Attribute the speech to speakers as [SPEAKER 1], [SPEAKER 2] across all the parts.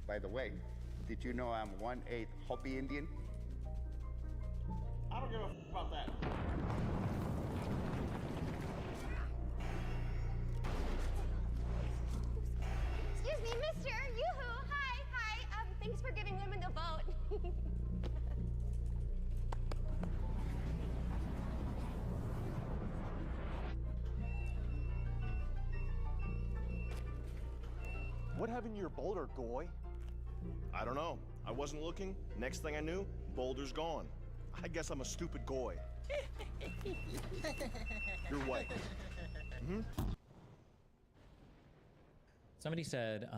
[SPEAKER 1] By the way, did you know I'm 1/8 Hopi Indian?
[SPEAKER 2] I don't give a f about that.
[SPEAKER 3] Excuse me, mister. Yoo-hoo. Hi. Thanks for giving women the vote.
[SPEAKER 4] What happened to your boulder, Goy?
[SPEAKER 2] I don't know. I wasn't looking. Next thing I knew, boulder's gone. I guess I'm a stupid Goy. You're white.
[SPEAKER 5] Somebody said,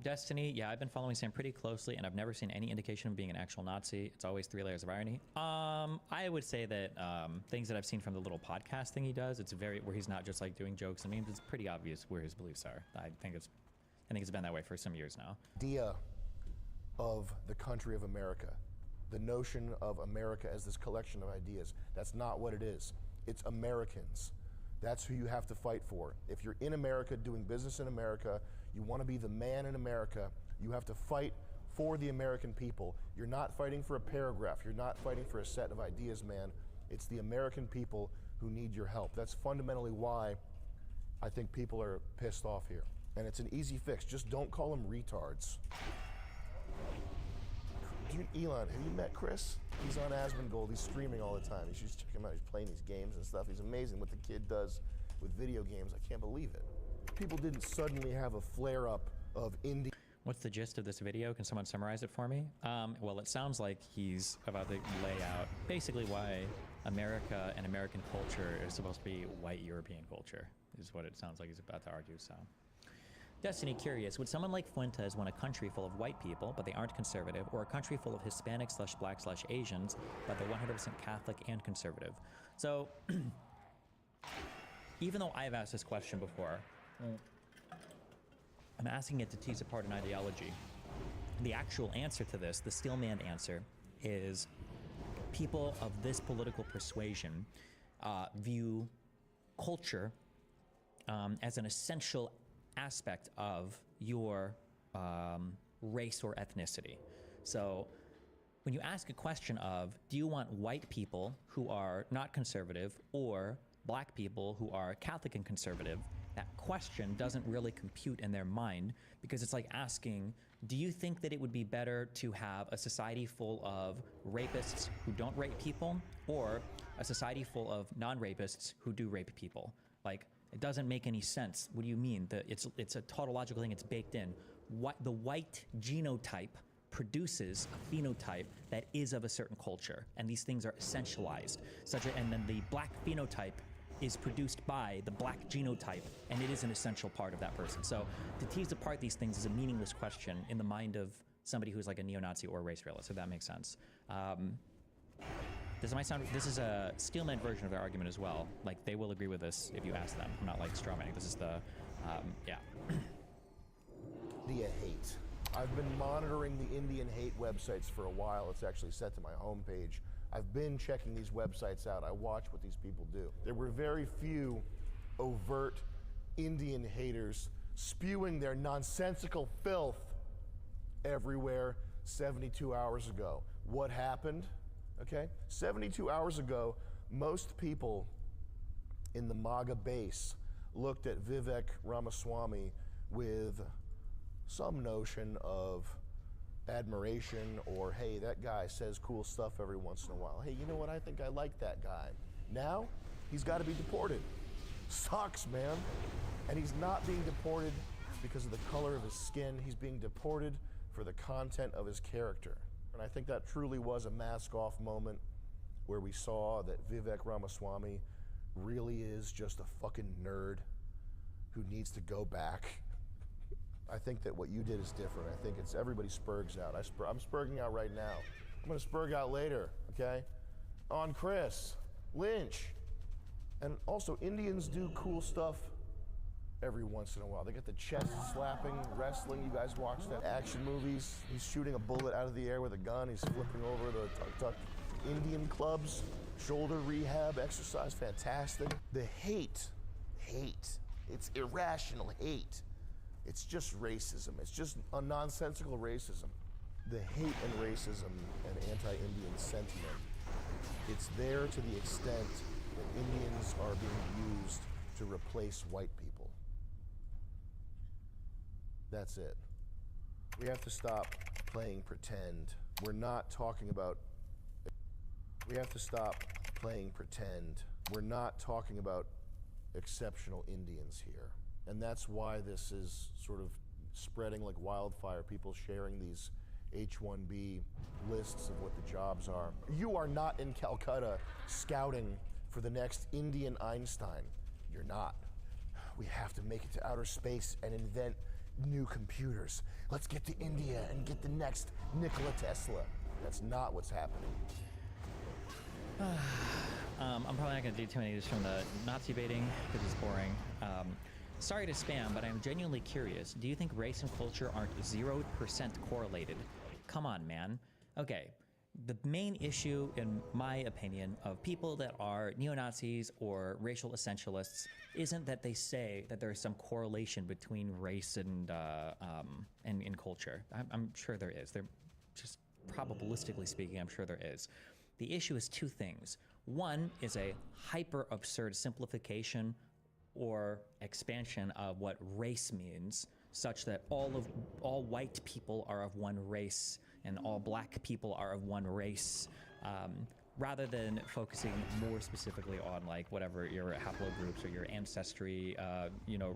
[SPEAKER 5] Destiny, yeah, I've been following Sam pretty closely and I've never seen any indication of being an actual Nazi. It's always 3 layers of irony. I would say that things that I've seen from the little podcast thing he does, it's very, where he's not just like doing jokes and memes, it's pretty obvious where his beliefs are. I think it's been that way for some years now.
[SPEAKER 6] Idea of the country of America, the notion of America as this collection of ideas, that's not what it is. It's Americans. That's who you have to fight for. If you're in America, doing business in America, you want to be the man in America, you have to fight for the American people. You're not fighting for a paragraph, you're not fighting for a set of ideas, man. It's the American people who need your help. That's fundamentally why I think people are pissed off here. And it's an easy fix, just don't call them retards. Dude, Elon, have you met Chris? He's on Asmongold, he's streaming all the time. You should just check him out, he's playing these games and stuff. He's amazing what the kid does with video games, I can't believe it. People didn't suddenly have a flare-up of indie.
[SPEAKER 5] What's the gist of this video? Can someone summarize it for me? Well, it sounds like he's about to lay out basically why America and American culture is supposed to be white European culture, is what it sounds like he's about to argue, so. Destiny, curious, would someone like Fuentes want a country full of white people, but they aren't conservative, or a country full of Hispanic/Black/Asians, but they're 100% Catholic and conservative? So, even though I've asked this question before, I'm asking it to tease apart an ideology. The actual answer to this, the Steelman answer, is people of this political persuasion view culture as an essential aspect of your race or ethnicity. So when you ask a question of, do you want white people who are not conservative or black people who are Catholic and conservative, that question doesn't really compute in their mind, because it's like asking, do you think that it would be better to have a society full of rapists who don't rape people, or a society full of non-rapists who do rape people? Like, it doesn't make any sense. What do you mean? It's a tautological thing, it's baked in. The white genotype produces a phenotype that is of a certain culture, and these things are essentialized. And then the black phenotype is produced by the black genotype, and it is an essential part of that person. So to tease apart these things is a meaningless question in the mind of somebody who's like a neo-Nazi or a race realist, if that makes sense. This is a Steelman version of their argument as well. Like, they will agree with this if you ask them. I'm not like strawmanning. This is the, yeah.
[SPEAKER 6] India hate. I've been monitoring the Indian hate websites for a while. It's actually set to my homepage. I've been checking these websites out. I watch what these people do. There were very few overt Indian haters spewing their nonsensical filth everywhere 72 hours ago. What happened? Okay, 72 hours ago, most people in the MAGA base looked at Vivek Ramaswamy with some notion of admiration, or hey, that guy says cool stuff every once in a while. Hey, you know what, I think I like that guy. Now, he's got to be deported. Sucks, man. And he's not being deported because of the color of his skin. He's being deported for the content of his character. And I think that truly was a mask-off moment where we saw that Vivek Ramaswamy really is just a fucking nerd who needs to go back. I think that what you did is different. I think it's everybody spurgs out. I'm spurging out right now. I'm gonna spurg out later, okay? On Chris, Lynch. And also, Indians do cool stuff every once in a while. They get the chest slapping, wrestling. You guys watch that? Action movies. He's shooting a bullet out of the air with a gun. He's flipping over the tuk-tuk. Indian clubs, shoulder rehab, exercise, fantastic. The hate, it's irrational hate. It's just racism. It's just a nonsensical racism. The hate and racism and anti-Indian sentiment, it's there to the extent that Indians are being used to replace white people. That's it. We have to stop playing pretend. We're not talking about, we have to stop playing pretend. We're not talking about exceptional Indians here. And that's why this is sort of spreading like wildfire, people sharing these H-1B lists of what the jobs are. You are not in Calcutta scouting for the next Indian Einstein. You're not. We have to make it to outer space and invent new computers. Let's get to India and get the next Nikola Tesla. That's not what's happening.
[SPEAKER 5] I'm probably not going to do too many of these from the Nazi baiting because it's boring. Sorry to spam, but I'm genuinely curious. Do you think race and culture aren't 0% correlated? Come on, man. Okay, the main issue, in my opinion, of people that are neo-Nazis or racial essentialists isn't that they say that there's some correlation between race and culture. I'm sure there is. They're just probabilistically speaking, I'm sure there is. The issue is two things. One is a hyper absurd simplification or expansion of what race means, such that all white people are of one race and all black people are of one race, rather than focusing more specifically on like whatever your haplogroups or your ancestry,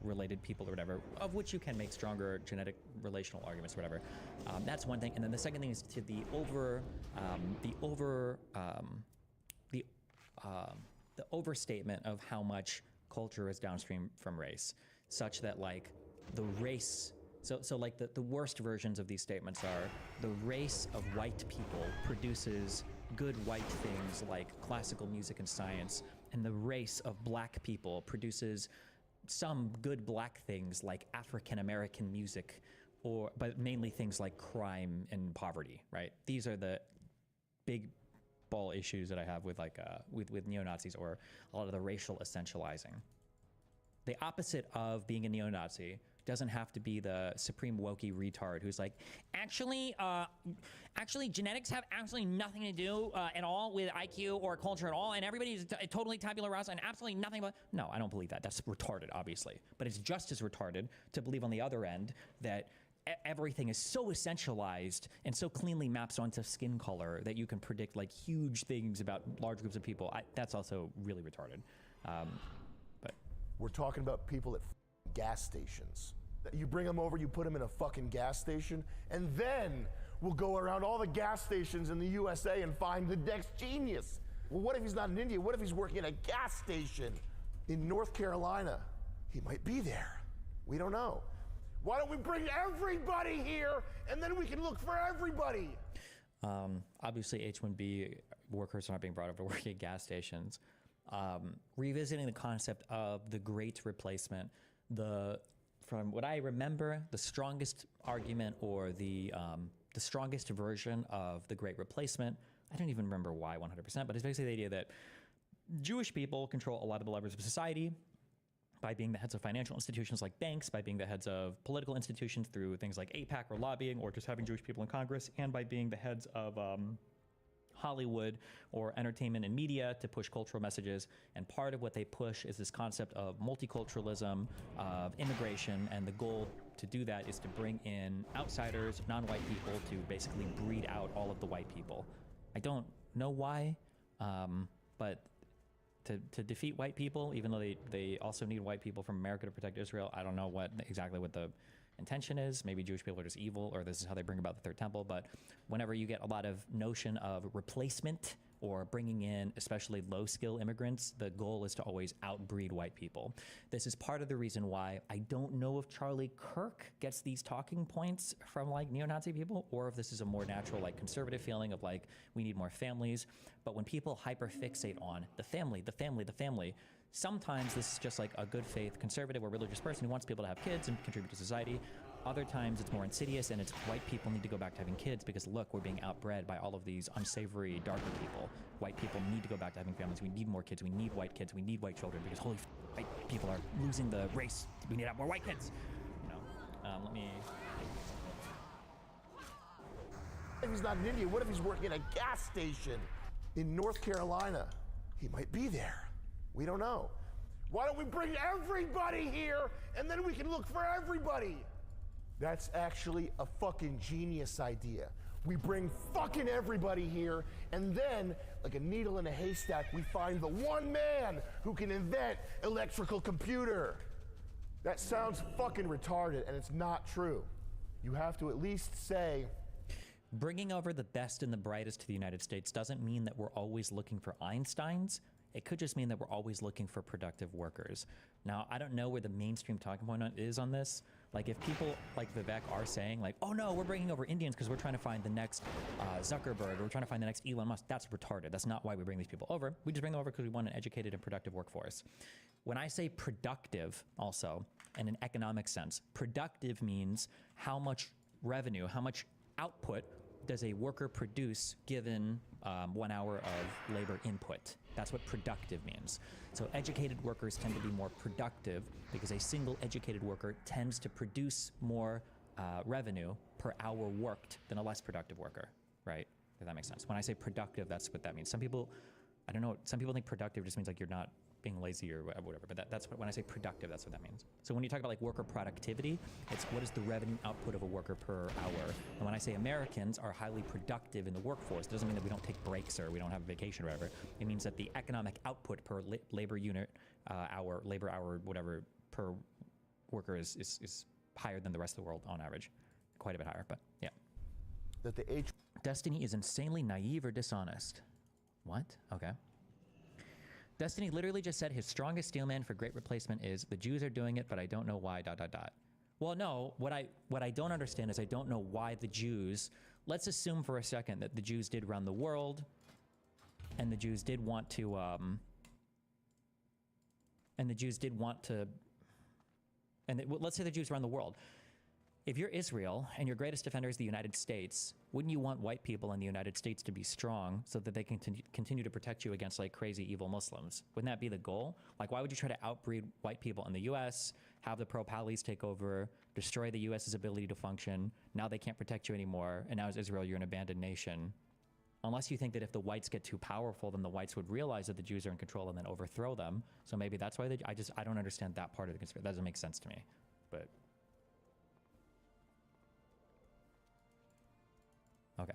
[SPEAKER 5] related people or whatever, of which you can make stronger genetic relational arguments or whatever. That's one thing. And then the second thing is to the overstatement of how much culture is downstream from race, such that like the race, so like the worst versions of these statements are the race of white people produces good white things like classical music and science, and the race of black people produces some good black things like African American music, but mainly things like crime and poverty, right? These are the big ball issues that I have with like with neo-Nazis or a lot of the racial essentializing. The opposite of being a neo-Nazi doesn't have to be the supreme wokey retard who's like, actually genetics have absolutely nothing to do at all with IQ or culture at all, and everybody's totally tabula rasa and absolutely nothing about. No, I don't believe that. That's retarded, obviously. But it's just as retarded to believe on the other end that everything is so essentialized and so cleanly maps onto skin color that you can predict like huge things about large groups of people. That's also really retarded. But
[SPEAKER 6] we're talking about people at gas stations. You bring them over, you put them in a fucking gas station, and then we'll go around all the gas stations in the USA and find the next genius. Well, what if he's not in India? What if he's working at a gas station in North Carolina? He might be there. We don't know. Why don't we bring everybody here, and then we can look for everybody?
[SPEAKER 5] Obviously, H-1B workers are not being brought over to work at gas stations. Revisiting the concept of the Great Replacement, from what I remember, the strongest argument or the strongest version of the Great Replacement, I don't even remember why 100%, but it's basically the idea that Jewish people control a lot of the levers of society by being the heads of financial institutions like banks, by being the heads of political institutions through things like AIPAC or lobbying, or just having Jewish people in Congress, and by being the heads of Hollywood or entertainment and media to push cultural messages. And part of what they push is this concept of multiculturalism, of immigration, and the goal to do that is to bring in outsiders, non-white people, to basically breed out all of the white people. I don't know why, but to defeat white people, even though they also need white people from America to protect Israel, I don't know exactly what the intention is. Maybe Jewish people are just evil, or this is how they bring about the third temple. But whenever you get a lot of notion of replacement or bringing in especially low-skill immigrants, the goal is to always outbreed white people. This is part of the reason why I don't know if Charlie Kirk gets these talking points from like neo-Nazi people, or if this is a more natural like conservative feeling of like, we need more families. But when people hyper-fixate on the family, sometimes this is just like a good faith conservative or religious person who wants people to have kids and contribute to society. Other times it's more insidious, and it's white people need to go back to having kids because look, we're being outbred by all of these unsavory, darker people. White people need to go back to having families. We need more kids. We need white kids. We need white children because holy white people are losing the race. We need to have more white kids. You know? Let me.
[SPEAKER 6] If he's not in India, what if he's working at a gas station in North Carolina? He might be there. We don't know. Why don't we bring everybody here and then we can look for everybody? That's actually a fucking genius idea. We bring fucking everybody here and then, like a needle in a haystack, we find the one man who can invent electrical computer. That sounds fucking retarded and it's not true. You have to at least say,
[SPEAKER 5] bringing over the best and the brightest to the United States doesn't mean that we're always looking for Einsteins. It could just mean that we're always looking for productive workers. Now, I don't know where the mainstream talking point is on this. Like, if people like Vivek are saying, like, oh no, we're bringing over Indians because we're trying to find the next Zuckerberg, or we're trying to find the next Elon Musk, that's retarded. That's not why we bring these people over. We just bring them over because we want an educated and productive workforce. When I say productive, also, in an economic sense, productive means how much revenue, how much output does a worker produce given 1 hour of labor input. That's what productive means. So educated workers tend to be more productive because a single educated worker tends to produce more revenue per hour worked than a less productive worker, right? If that makes sense. When I say productive, that's what that means. Some people, I don't know, some people think productive just means like you're not being lazy or whatever, but that's what, when I say productive, that's what that means. So when you talk about like worker productivity, it's what is the revenue output of a worker per hour. And when I say Americans are highly productive in the workforce, it doesn't mean that we don't take breaks or we don't have vacation or whatever. It means that the economic output per labor unit, labor hour, whatever, per worker is higher than the rest of the world on average. Quite a bit higher, but yeah.
[SPEAKER 6] that the
[SPEAKER 5] Destiny is insanely naive or dishonest. What? Okay. Destiny literally just said his strongest steelman for great replacement is the Jews are doing it, but I don't know why, ... Well, no, what I don't understand is I don't know why the Jews, let's assume for a second that the Jews did run the world and the Jews did want to, let's say the Jews run the world. If you're Israel and your greatest defender is the United States, wouldn't you want white people in the United States to be strong so that they can continue to protect you against like crazy evil Muslims? Wouldn't that be the goal? Like, why would you try to outbreed white people in the US, have the pro-Palis take over, destroy the US's ability to function? Now they can't protect you anymore, and now as Israel, you're an abandoned nation. Unless you think that if the whites get too powerful, then the whites would realize that the Jews are in control and then overthrow them. So maybe that's why I don't understand that part of the conspiracy. That doesn't make sense to me, but. Okay.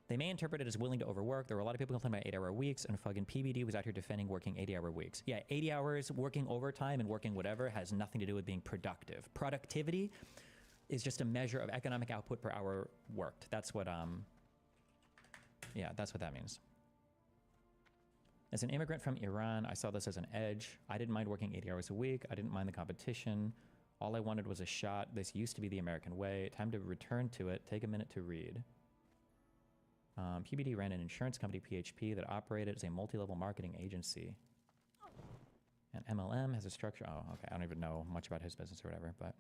[SPEAKER 5] They may interpret it as willing to overwork. There were a lot of people complaining about 8-hour weeks, and fucking PBD was out here defending working 80-hour weeks. Yeah, 80 hours, working overtime and working whatever has nothing to do with being productive. Productivity is just a measure of economic output per hour worked. That's what, yeah, that's what that means. As an immigrant from Iran, I saw this as an edge. I didn't mind working 80 hours a week. I didn't mind the competition. All I wanted was a shot. This used to be the American way. Time to return to it. Take a minute to read. PBD ran an insurance company, PHP, that operated as a multi-level marketing agency. And MLM has a structure. Oh, okay. I don't even know much about his business or whatever, but.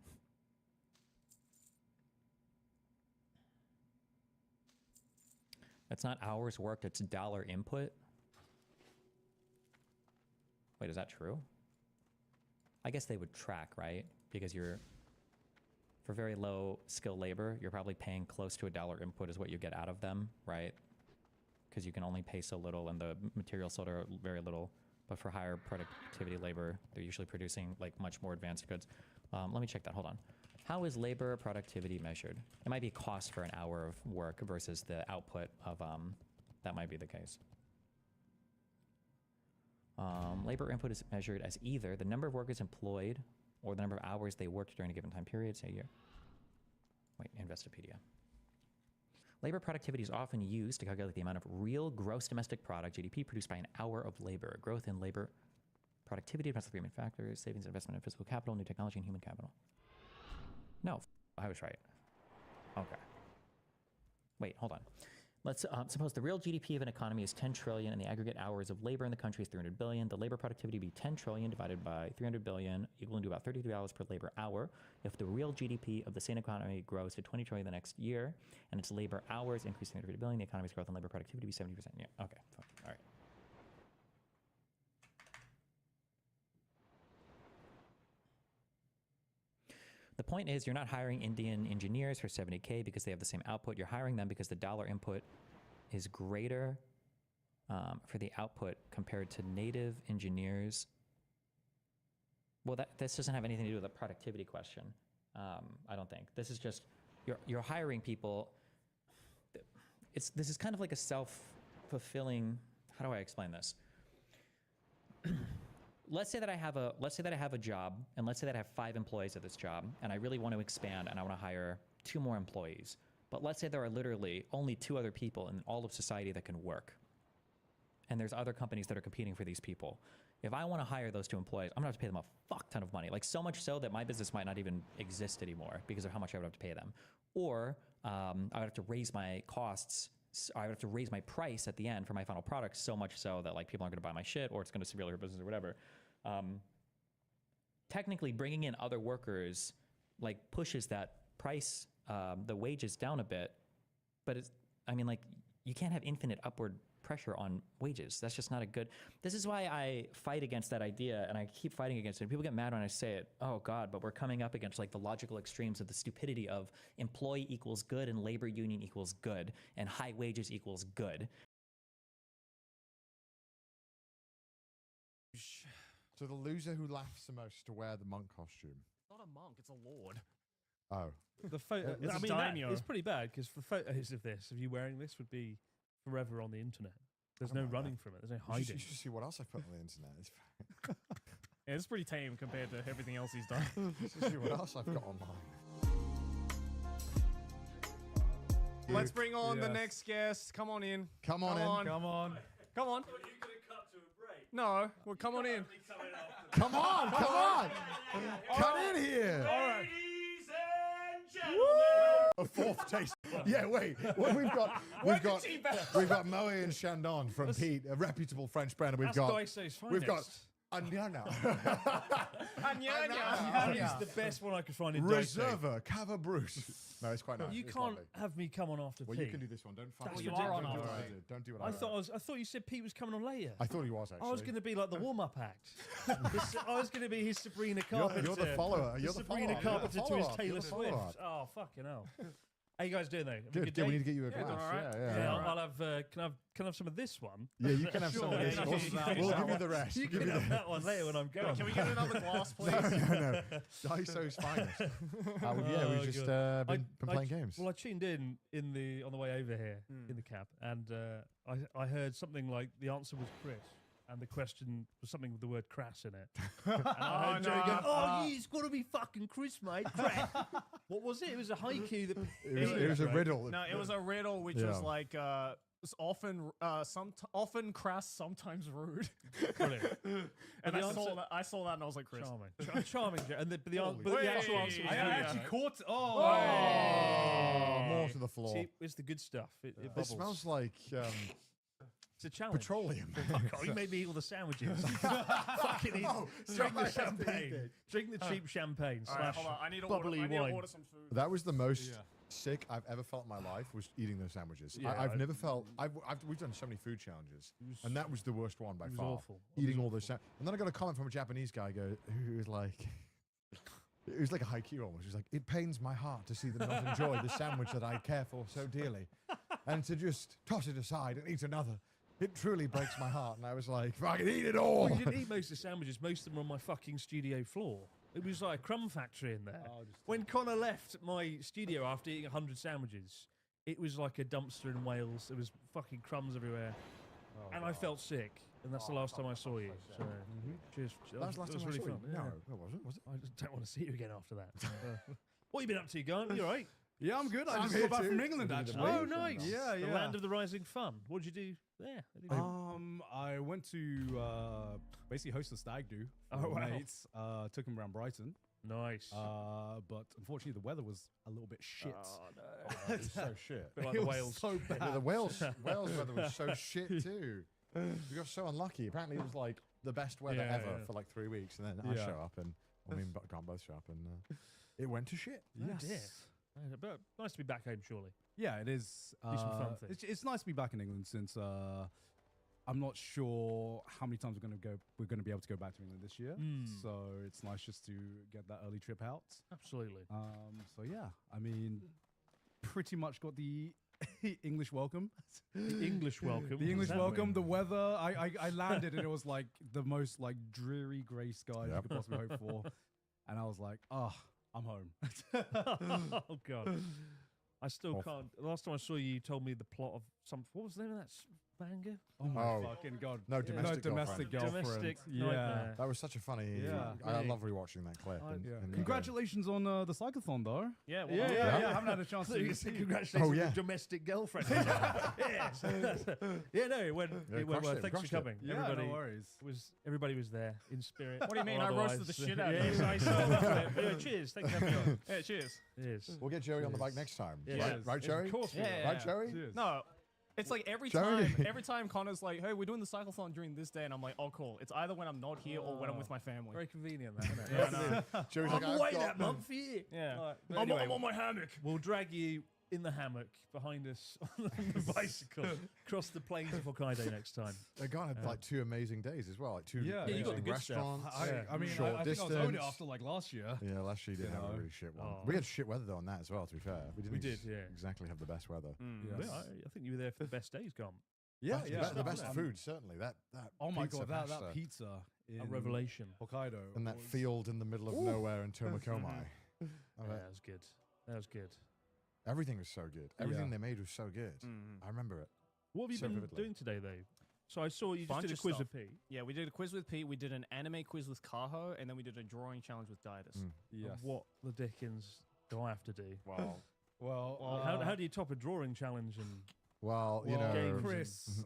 [SPEAKER 5] That's not hours worked, it's dollar input. Wait, is that true? I guess they would track, right? Because you're, for very low skill labor, you're probably paying close to $1 input is what you get out of them, right? Because you can only pay so little and the materials sold are very little. But for higher productivity labor, they're usually producing like much more advanced goods. Let me check that, hold on. How is labor productivity measured? It might be cost for an hour of work versus the output of, that might be the case. Labor input is measured as either the number of workers employed or the number of hours they worked during a given time period, say a year. Wait, Investopedia. Labor productivity is often used to calculate the amount of real gross domestic product, GDP, produced by an hour of labor. Growth in labor productivity depends on three main factors: savings, investment in physical capital, new technology, and human capital. No, I was right. Okay. Wait, hold on. Let's suppose the real GDP of an economy is 10 trillion and the aggregate hours of labor in the country is 300 billion. The labor productivity would be 10 trillion divided by 300 billion, equaling to about $33 per labor hour. If the real GDP of the same economy grows to 20 trillion the next year and its labor hours increase to 350 billion, the economy's growth in labor productivity would be 70%. Yeah, okay, fine. All right. The point is, you're not hiring Indian engineers for 70K because they have the same output. You're hiring them because the dollar input is greater for the output compared to native engineers. Well, this doesn't have anything to do with the productivity question. I don't think. This is just, you're hiring people. This is kind of like a self-fulfilling, how do I explain this? Let's say that I have a job, and let's say that I have 5 employees at this job, and I really want to expand, and I want to hire 2 more employees. But let's say there are literally only 2 other people in all of society that can work, and there's other companies that are competing for these people. If I want to hire those 2 employees, I'm gonna have to pay them a fuck ton of money, like so much so that my business might not even exist anymore because of how much I would have to pay them. Or I would have to raise my costs. I would have to raise my price at the end for my final product so much so that like people aren't going to buy my shit, or it's going to severely hurt business or whatever. Technically, bringing in other workers like pushes that price, the wages down a bit, but I mean, like, you can't have infinite upward pressure on wages. That's just not a good. This is why I fight against that idea, and I keep fighting against it. People get mad when I say it. Oh God, but we're coming up against like the logical extremes of the stupidity of employee equals good and labor union equals good and high wages equals good.
[SPEAKER 7] So the loser who laughs the most to wear the monk costume.
[SPEAKER 8] Not a monk, it's a lord.
[SPEAKER 7] Oh.
[SPEAKER 9] The photo.
[SPEAKER 8] It's
[SPEAKER 9] I
[SPEAKER 8] a
[SPEAKER 9] mean,
[SPEAKER 8] daimyo.
[SPEAKER 9] it's pretty bad because the photos of you wearing this would be forever on the internet. There's no running from it. There's no hiding.
[SPEAKER 7] You should see what else I've put on the internet.
[SPEAKER 8] Yeah, it's pretty tame compared to everything else he's done.
[SPEAKER 7] You should see what else I've got online.
[SPEAKER 8] Let's bring on the next guest. Come on in.
[SPEAKER 7] Come on in.
[SPEAKER 8] Come on. Come on. No, well, come on in.
[SPEAKER 7] Come on, come on. Cut in here.
[SPEAKER 8] All right.
[SPEAKER 7] A fourth taste. Yeah, wait. Well, we've got Moe and Chandon from Pete, a reputable French brand. And
[SPEAKER 9] That's Daiso's finest.
[SPEAKER 7] we've got Anyana.
[SPEAKER 9] That is the best one I could find in Daiso.
[SPEAKER 7] Reserva Cava Bruce. No, it's quite nice.
[SPEAKER 9] You
[SPEAKER 7] It's
[SPEAKER 9] can't
[SPEAKER 7] lovely.
[SPEAKER 9] have me come on after
[SPEAKER 7] Well,
[SPEAKER 9] tea.
[SPEAKER 7] you can do this one. Don't fuck
[SPEAKER 9] That's
[SPEAKER 7] with
[SPEAKER 9] ridiculous.
[SPEAKER 7] it.
[SPEAKER 8] You are on
[SPEAKER 7] Don't do
[SPEAKER 8] after
[SPEAKER 7] what I
[SPEAKER 8] tea.
[SPEAKER 7] did. Don't do what
[SPEAKER 9] I thought you said Pete was coming on later.
[SPEAKER 7] I thought he was actually.
[SPEAKER 9] I was going to be like the warm-up act. I was going to be his Sabrina Carpenter.
[SPEAKER 7] You're the follower. You're the
[SPEAKER 9] Sabrina
[SPEAKER 7] follow-up.
[SPEAKER 9] Carpenter to his
[SPEAKER 7] You're
[SPEAKER 9] Taylor
[SPEAKER 7] the
[SPEAKER 9] Swift.
[SPEAKER 7] follow-up.
[SPEAKER 9] Oh, fucking hell. How you guys doing though? Have a
[SPEAKER 7] Good.
[SPEAKER 9] good
[SPEAKER 7] Yeah, we
[SPEAKER 9] day?
[SPEAKER 7] need to get you a glass.
[SPEAKER 8] doing all right.
[SPEAKER 9] Yeah,
[SPEAKER 7] Yeah.
[SPEAKER 9] I'll have. Can I have some of this one?
[SPEAKER 7] Yeah, you can have some of this.
[SPEAKER 8] Yeah,
[SPEAKER 7] We'll give you the rest.
[SPEAKER 9] You
[SPEAKER 7] We'll
[SPEAKER 9] can
[SPEAKER 7] give you
[SPEAKER 9] have that one later when I'm gone.
[SPEAKER 8] Can we get another glass, please?
[SPEAKER 7] No. Daiso's finest. Yeah, we've just been playing games.
[SPEAKER 9] Well, I tuned in on the way over here in the cab, and I heard something like the answer was Chris, and the question was something with the word crass in it. And I heard Joe go, "Oh, it's got to be fucking Chris, mate." What was it? It was a haiku that.
[SPEAKER 7] It was a riddle.
[SPEAKER 8] No, it was a riddle, which was like it's often crass, sometimes rude.
[SPEAKER 9] Brilliant.
[SPEAKER 8] And
[SPEAKER 9] the
[SPEAKER 8] I saw that and I was like, Chris.
[SPEAKER 9] Charming. And the actual answer was
[SPEAKER 8] I actually
[SPEAKER 10] caught.
[SPEAKER 7] More to the floor.
[SPEAKER 9] See, it's the good stuff. It
[SPEAKER 7] It
[SPEAKER 9] bubbles.
[SPEAKER 7] smells like
[SPEAKER 9] It's a challenge.
[SPEAKER 7] petroleum.
[SPEAKER 9] Oh, you made me eat all the sandwiches. Fucking eat. Drink the champagne. Drink the cheap champagne.
[SPEAKER 8] All right,
[SPEAKER 9] Slash
[SPEAKER 8] hold on. I need to
[SPEAKER 9] bubbly wine.
[SPEAKER 8] order some food.
[SPEAKER 7] That was the most sick I've ever felt in my life, was eating those sandwiches. I've never felt. We've done so many food challenges, and that was the worst one by far.
[SPEAKER 9] awful.
[SPEAKER 7] Eating all those. And then I got a comment from a Japanese guy who was like. It was like a haiku almost. He was like, "It pains my heart to see them not enjoy the sandwich that I care for so dearly, and to just toss it aside and eat another. It truly breaks my heart." And I was like, "Fucking eat it all!"
[SPEAKER 9] Well, you didn't eat most of the sandwiches. Most of them were on my fucking studio floor. It was like a crumb factory in there. When Connor left my studio after eating 100 sandwiches, it was like a dumpster in Wales. There was fucking crumbs everywhere. And I felt sick. And that's the last time I saw you. So, cheers.
[SPEAKER 7] That was the last time I
[SPEAKER 9] really
[SPEAKER 7] saw you.
[SPEAKER 9] fun.
[SPEAKER 7] No,
[SPEAKER 9] Yeah.
[SPEAKER 7] it wasn't. Was it?
[SPEAKER 9] I just don't want to see you again after that. What have you been up to, Garn? You all right?
[SPEAKER 10] Yeah, I'm good. I
[SPEAKER 7] I'm
[SPEAKER 10] just
[SPEAKER 7] here
[SPEAKER 10] got back
[SPEAKER 7] too.
[SPEAKER 10] from England, actually.
[SPEAKER 9] Oh, nice.
[SPEAKER 10] Yeah,
[SPEAKER 9] The
[SPEAKER 10] yeah.
[SPEAKER 9] land of the rising fun. What did you do there?
[SPEAKER 10] I went to basically host a stag do for
[SPEAKER 9] Oh, wow.
[SPEAKER 10] mates. Took them around Brighton.
[SPEAKER 9] Nice.
[SPEAKER 10] But unfortunately, the weather was a little bit shit.
[SPEAKER 7] It was so shit.
[SPEAKER 9] Bit like
[SPEAKER 10] It
[SPEAKER 9] the
[SPEAKER 10] was
[SPEAKER 9] Wales.
[SPEAKER 10] so bad.
[SPEAKER 7] Yeah, the Wales weather was so shit too. We got so unlucky. Apparently, it was like the best weather
[SPEAKER 9] Yeah,
[SPEAKER 7] ever
[SPEAKER 9] yeah.
[SPEAKER 7] for like 3 weeks, and then I
[SPEAKER 10] Yeah.
[SPEAKER 7] show up, and I mean, can't both show up, and it went to shit.
[SPEAKER 9] Oh, dear. But nice to be back home, surely.
[SPEAKER 10] Yeah, it is.
[SPEAKER 9] Do some fun things.
[SPEAKER 10] It's nice to be back in England since I'm not sure how many times we're gonna be able to go back to England this year. So it's nice just to get that early trip out.
[SPEAKER 9] Absolutely.
[SPEAKER 10] So yeah, I mean, pretty much got the English welcome.
[SPEAKER 9] The English welcome.
[SPEAKER 10] The English
[SPEAKER 9] What does that
[SPEAKER 10] welcome.
[SPEAKER 9] mean?
[SPEAKER 10] The weather. I landed and it was like the most like dreary grey skies you could possibly hope for, and I was like, I'm home.
[SPEAKER 9] Oh god. I still can't. Last time I saw you, you told me the plot of some. What was the name of that banger?
[SPEAKER 10] Oh my fucking god!
[SPEAKER 7] No, domestic girlfriend.
[SPEAKER 9] Domestic.
[SPEAKER 10] Yeah.
[SPEAKER 9] Nightmare.
[SPEAKER 7] That was such a funny.
[SPEAKER 10] Yeah.
[SPEAKER 7] I love rewatching that clip.
[SPEAKER 10] Congratulations on the cyclathon, though.
[SPEAKER 8] Yeah, well,
[SPEAKER 9] Yeah.
[SPEAKER 10] I haven't had a chance
[SPEAKER 9] So
[SPEAKER 10] to
[SPEAKER 9] you
[SPEAKER 10] see.
[SPEAKER 9] said congratulations
[SPEAKER 7] Oh,
[SPEAKER 9] on
[SPEAKER 7] yeah.
[SPEAKER 9] your domestic girlfriend. Yes. Yeah, no, it went well.
[SPEAKER 7] crushed it,
[SPEAKER 9] Thanks for
[SPEAKER 7] crushed it.
[SPEAKER 9] coming.
[SPEAKER 10] Yeah, no worries.
[SPEAKER 9] Everybody was there in spirit.
[SPEAKER 8] What do you mean?
[SPEAKER 9] Or
[SPEAKER 8] I roasted
[SPEAKER 9] otherwise.
[SPEAKER 8] the shit out of
[SPEAKER 9] Yes,
[SPEAKER 8] you.
[SPEAKER 9] I saw that. Yeah, cheers. Thanks for having me on.
[SPEAKER 8] Yeah, cheers.
[SPEAKER 9] Yes.
[SPEAKER 7] We'll get Joey on the bike next time.
[SPEAKER 9] Yes.
[SPEAKER 7] Right, right, Joey?
[SPEAKER 9] Of course we
[SPEAKER 8] Yeah,
[SPEAKER 9] will.
[SPEAKER 8] yeah,
[SPEAKER 7] Right, Joey?
[SPEAKER 10] Cheers.
[SPEAKER 8] No, it's like every
[SPEAKER 7] Joey.
[SPEAKER 8] time Connor's like, hey, we're doing the cyclathon during this day, and I'm like, oh, cool. It's either when I'm not here or when I'm with my family.
[SPEAKER 9] Very convenient, that, isn't it?
[SPEAKER 8] Yeah, I know.
[SPEAKER 7] Joey's
[SPEAKER 9] I'm
[SPEAKER 7] like, I've
[SPEAKER 9] away
[SPEAKER 7] got
[SPEAKER 9] that month for you.
[SPEAKER 8] Yeah.
[SPEAKER 9] Right, but
[SPEAKER 8] I'm
[SPEAKER 9] anyway,
[SPEAKER 8] on my hammock.
[SPEAKER 9] we'll drag you in the hammock behind us on the bicycle across the plains of Hokkaido next time.
[SPEAKER 7] They got like 2 amazing days as well. Like 2
[SPEAKER 10] Yeah,
[SPEAKER 9] you got the
[SPEAKER 7] amazing
[SPEAKER 9] good stuff.
[SPEAKER 7] restaurants.
[SPEAKER 10] I mean,
[SPEAKER 7] short
[SPEAKER 10] I think I was
[SPEAKER 7] distance.
[SPEAKER 10] owed it after like last year.
[SPEAKER 7] Yeah, last year you did have a
[SPEAKER 10] know.
[SPEAKER 7] really shit one.
[SPEAKER 9] Oh.
[SPEAKER 7] We had shit weather though on that as well, to be fair. We
[SPEAKER 9] We did,
[SPEAKER 7] ex-
[SPEAKER 9] yeah.
[SPEAKER 7] exactly have the best weather.
[SPEAKER 10] Yes.
[SPEAKER 9] Yeah, I think you were there for the best days, gone.
[SPEAKER 10] Yeah,
[SPEAKER 7] The
[SPEAKER 10] yeah.
[SPEAKER 7] be- the best food, certainly. That
[SPEAKER 10] Oh my
[SPEAKER 7] pizza
[SPEAKER 10] god, that
[SPEAKER 7] pasta
[SPEAKER 10] pizza in
[SPEAKER 9] A revelation.
[SPEAKER 10] Hokkaido.
[SPEAKER 7] and that
[SPEAKER 10] was-
[SPEAKER 7] field in the middle of nowhere in Tomakomai.
[SPEAKER 9] Yeah, that was good. That was good.
[SPEAKER 7] Everything was so good. Everything
[SPEAKER 10] Yeah.
[SPEAKER 7] they made was so good. I remember it.
[SPEAKER 9] What have you
[SPEAKER 7] So
[SPEAKER 9] been
[SPEAKER 7] vividly.
[SPEAKER 9] doing today, though? So I saw you just
[SPEAKER 8] Bunch
[SPEAKER 9] did a
[SPEAKER 8] of
[SPEAKER 9] quiz
[SPEAKER 8] stuff.
[SPEAKER 9] with Pete.
[SPEAKER 8] Yeah, we did a quiz with Pete. We did an anime quiz with Kaho, and then we did a drawing challenge with Didus.
[SPEAKER 10] Yes.
[SPEAKER 9] What the dickens do I have to do?
[SPEAKER 8] Wow.
[SPEAKER 10] Well,
[SPEAKER 9] How do you top a drawing challenge? And
[SPEAKER 7] Well, you
[SPEAKER 10] well,
[SPEAKER 7] know,
[SPEAKER 9] games
[SPEAKER 10] Chris,